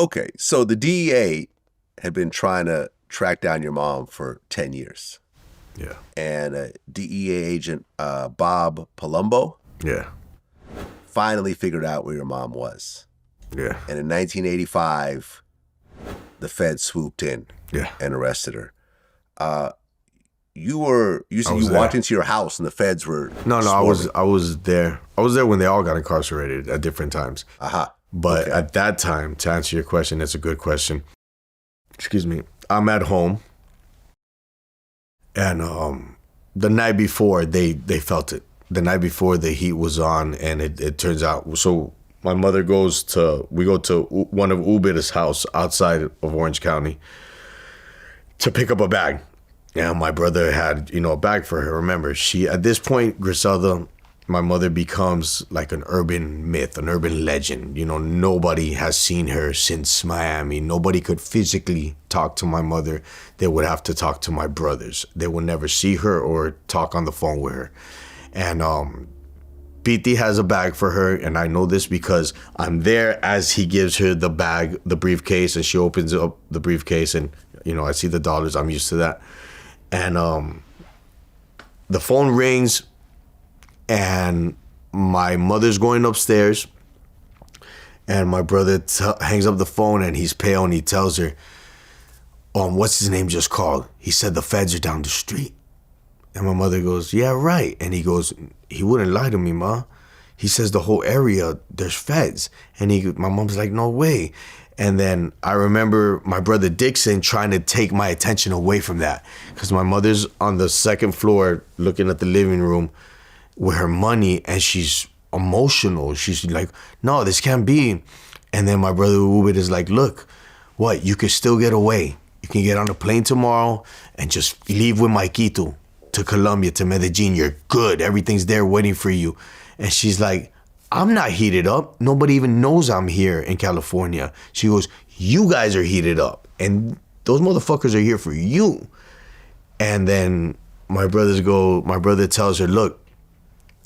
Okay, so the DEA had been trying to track down your mom for 10 years. Yeah. And DEA agent Bob Palumbo Yeah. finally figured out where your mom was. Yeah. And in 1985, the Fed swooped in and arrested her. You said you walked into your house and the Feds were No, swarming. I was there. I was there when they all got incarcerated at different times. But at that time, to answer your question, it's a good question. Excuse me. I'm at home. And the night before, they felt it. The night before, the heat was on, and it turns out. So my mother we go to one of Ubita's house outside of Orange County to pick up a bag. And my brother had, a bag for her. Remember, at this point, Griselda, my mother becomes like an urban myth, an urban legend. Nobody has seen her since Miami. Nobody could physically talk to my mother. They would have to talk to my brothers. They would never see her or talk on the phone with her. And PT has a bag for her, and I know this because I'm there as he gives her the bag, the briefcase, and she opens up the briefcase, and, I see the dollars. I'm used to that. And the phone rings, and my mother's going upstairs, and my brother hangs up the phone, and he's pale, and he tells her, what's his name just called? He said the Feds are down the street. And my mother goes, yeah, right. And he goes, he wouldn't lie to me, Ma. He says the whole area, there's Feds. And my mom's like, no way. And then I remember my brother Dixon trying to take my attention away from that, because my mother's on the second floor looking at the living room with her money, and she's emotional. She's like, no, this can't be. And then my brother Ubid is like, look, what? You can still get away. You can get on a plane tomorrow and just leave with Maikito to Colombia, to Medellin. You're good. Everything's there waiting for you. And she's like, I'm not heated up. Nobody even knows I'm here in California. She goes, you guys are heated up, and those motherfuckers are here for you. And then my brother tells her, look,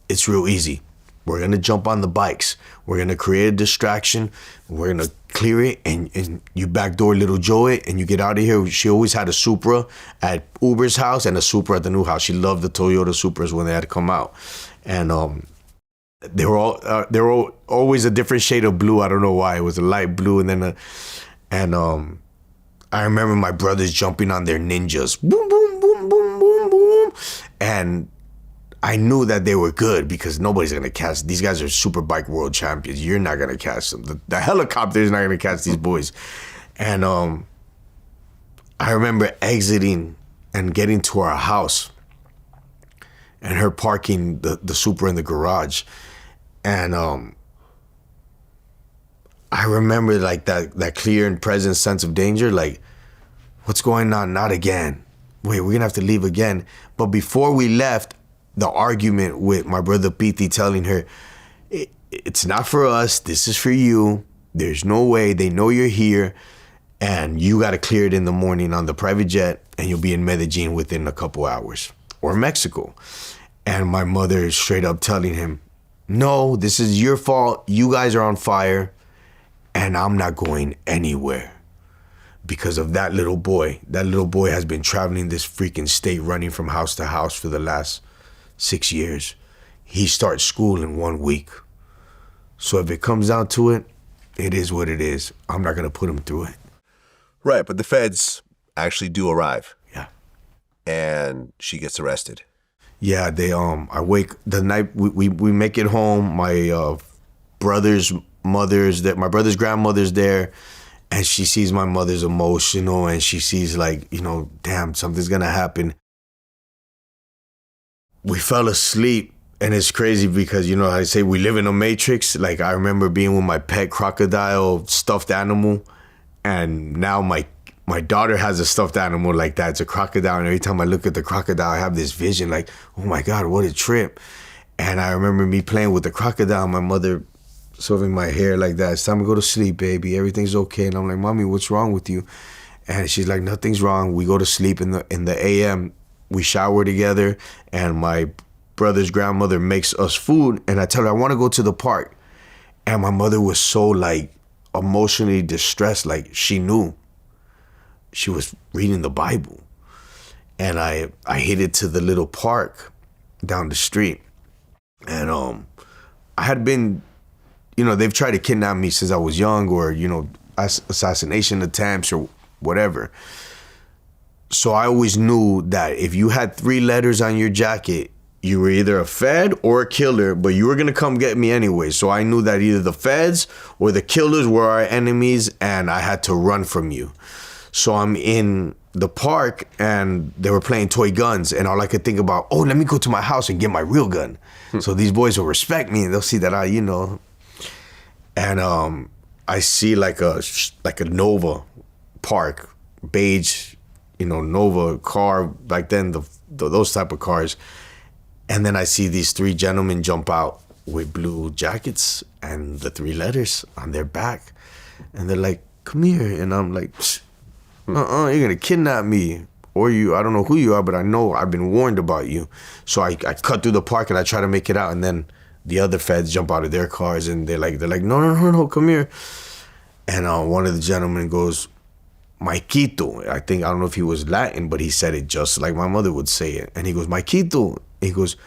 it's real easy. We're going to jump on the bikes. We're going to create a distraction. We're going to clear it, and you backdoor little Joey, and you get out of here. She always had a Supra at Uber's house and a Supra at the new house. She loved the Toyota Supras when they had to come out. And they were all always a different shade of blue. I don't know why. It was a light blue, and then I remember my brothers jumping on their ninjas. Boom, boom, boom, boom, boom, boom. And I knew that they were good, because nobody's going to catch. These guys are super bike world champions. You're not going to catch them. The helicopter is not going to catch these boys. And I remember exiting and getting to our house, and her parking the Supra in the garage. And I remember like that clear and present sense of danger, like, what's going on? Not again. Wait, we're going to have to leave again. But before we left, the argument with my brother PT telling her, it's not for us, this is for you. There's no way. They know you're here, and you got to clear it in the morning on the private jet, and you'll be in Medellin within a couple hours, or Mexico. And my mother is straight up telling him, no, this is your fault. You guys are on fire, and I'm not going anywhere because of that little boy. That little boy has been traveling this freaking state, running from house to house for the last 6 years. He starts school in 1 week. So if it comes down to it, it is what it is. I'm not going to put him through it. Right, but the Feds actually do arrive. Yeah. And she gets arrested. Yeah, I wake the night we make it home. My brother's grandmother's there, and she sees my mother's emotional, and she sees like, damn, something's gonna happen. We fell asleep, and it's crazy because, I say we live in a matrix. Like, I remember being with my pet crocodile stuffed animal, and now my daughter has a stuffed animal like that. It's a crocodile, and every time I look at the crocodile, I have this vision like, oh my God, what a trip. And I remember me playing with the crocodile, my mother shoving my hair like that. It's time to go to sleep, baby. Everything's okay. And I'm like, Mommy, what's wrong with you? And she's like, nothing's wrong. We go to sleep in the AM. We shower together, and my brother's grandmother makes us food, and I tell her I want to go to the park. And my mother was so like emotionally distressed. Like, she knew. She was reading the Bible. And I headed to the little park down the street. And I had been, they've tried to kidnap me since I was young, or, assassination attempts or whatever. So I always knew that if you had 3 letters on your jacket, you were either a Fed or a killer, but you were going to come get me anyway. So I knew that either the Feds or the killers were our enemies, and I had to run from you. So I'm in the park, and they were playing toy guns, and all I could think about, let me go to my house and get my real gun. So these boys will respect me, and they'll see that And I see like a Nova park, beige, Nova car, back then, those type of cars. And then I see these 3 gentlemen jump out with blue jackets and the 3 letters on their back. And they're like, come here. And I'm like, you're going to kidnap me. Or I don't know who you are, but I know I've been warned about you. So I cut through the park and I try to make it out. And then the other feds jump out of their cars and they're like, no, come here. And one of the gentlemen goes, Maikito. I don't know if he was Latin, but he said it just like my mother would say it. And he goes, Maikito. He goes,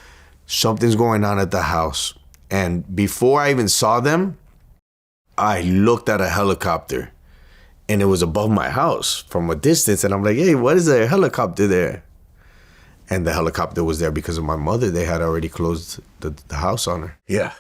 something's going on at the house. And before I even saw them, I looked at a helicopter, and it was above my house from a distance. And I'm like, hey, what is a helicopter there? And the helicopter was there because of my mother. They had already closed the house on her. Yeah.